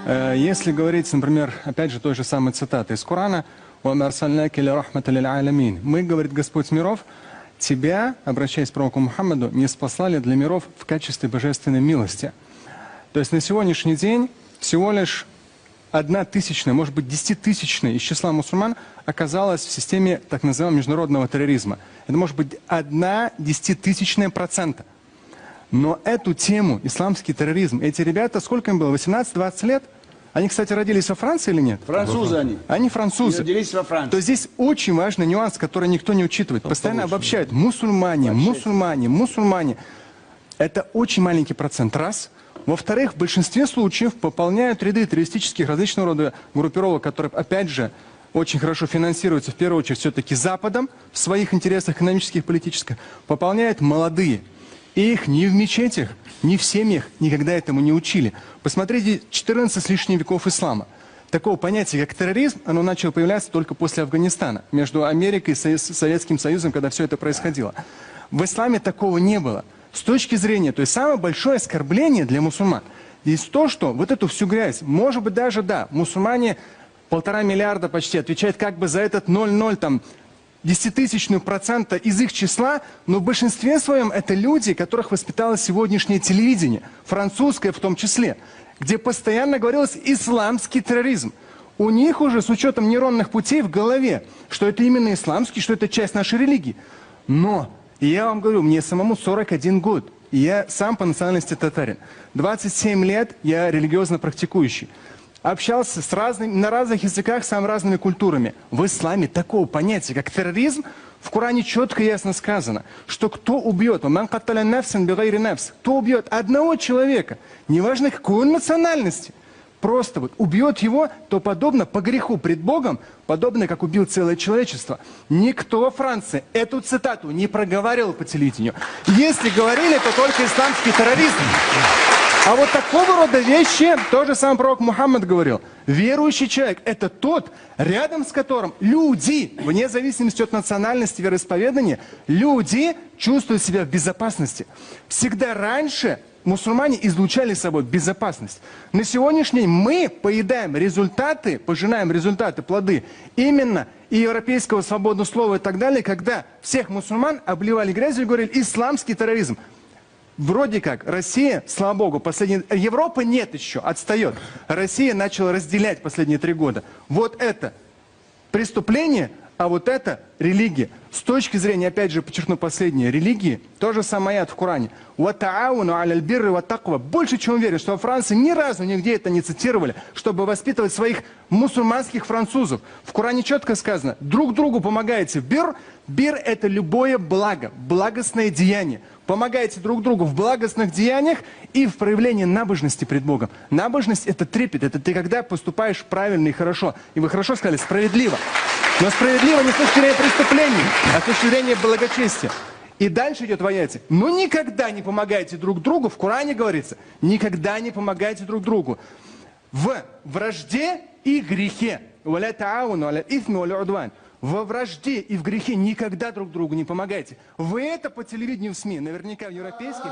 Если говорить, например, опять же, той же самой цитаты из Корана, мы, говорит Господь миров, тебя, обращаясь к пророку Мухаммаду, не спаслали для миров в качестве божественной милости. То есть на сегодняшний день всего лишь 1/1000, может быть 10-тысячная из числа мусульман оказалась в системе так называемого международного терроризма. Это может быть 0,1%. Но эту тему, исламский терроризм, эти ребята, сколько им было, 18-20 лет? Они, кстати, родились во Франции или нет? Французы они. Они французы. Они родились во Франции. То есть здесь очень важный нюанс, который никто не учитывает. Постоянно обобщают. Мусульмане, мусульмане, мусульмане. Это очень маленький процент, раз. Во-вторых, в большинстве случаев пополняют ряды террористических различного рода группировок, которые, опять же, очень хорошо финансируются, в первую очередь, все-таки Западом, в своих интересах экономических и политических, пополняют молодые. И их ни в мечетях, ни в семьях никогда этому не учили. Посмотрите, 14 с лишним веков ислама. Такого понятия, как терроризм, оно начало появляться только после Афганистана, между Америкой и Советским Союзом, когда все это происходило. В исламе такого не было. С точки зрения, то есть самое большое оскорбление для мусульман здесь то, что вот эту всю грязь, может быть даже, да, мусульмане 1,5 миллиарда почти отвечают как бы за этот 0,0 там, 10-тысячную% из их числа, но в большинстве своем это люди, которых воспитало сегодняшнее телевидение, французское в том числе, где постоянно говорилось исламский терроризм. У них уже с учетом нейронных путей в голове, что это именно исламский, что это часть нашей религии. Но я вам говорю, мне самому 41 год, и я сам по национальности татарин. 27 лет я религиозно практикующий. Общался с на разных языках, с самыми разными культурами. В исламе такого понятия, как терроризм, в Коране четко и ясно сказано, что кто убьет, кто убьет одного человека, неважно какой он национальности, просто вот убьет его, то подобно по греху пред Богом, подобно как убил целое человечество. Никто во Франции эту цитату не проговаривал по телевидению. Если говорили, то только исламский терроризм. А вот такого рода вещи, тоже сам пророк Мухаммад говорил. Верующий человек – это тот, рядом с которым люди, вне зависимости от национальности, вероисповедания, люди чувствуют себя в безопасности. Всегда раньше мусульмане излучали собой безопасность. На сегодняшний день мы поедаем результаты, пожинаем результаты, плоды именно и европейского свободного слова и так далее, когда всех мусульман обливали грязью и говорили «исламский терроризм». Вроде как Россия, слава богу, Европа нет еще, отстает. Россия начала разделять последние 3 года. Вот это преступление, а вот это религия. С точки зрения, опять же, подчеркну последнее, религии, то же самое аят в Коране. Больше чем уверен, что во Франции ни разу нигде это не цитировали, чтобы воспитывать своих мусульманских французов. В Коране четко сказано, друг другу помогаете в бир. Бир – это любое благо, благостное деяние. Помогаете друг другу в благостных деяниях и в проявлении набожности пред Богом. Набожность – это трепет, это ты когда поступаешь правильно и хорошо. И вы хорошо сказали, справедливо. Но справедливо не с точки зрения преступлений, а с точки зрения благочестия. И дальше идет в аяте. Но никогда не помогайте друг другу, в Коране говорится, никогда не помогайте друг другу в вражде и грехе. Во вражде и в грехе никогда друг другу не помогайте. Вы это по телевидению в СМИ, наверняка в европейских.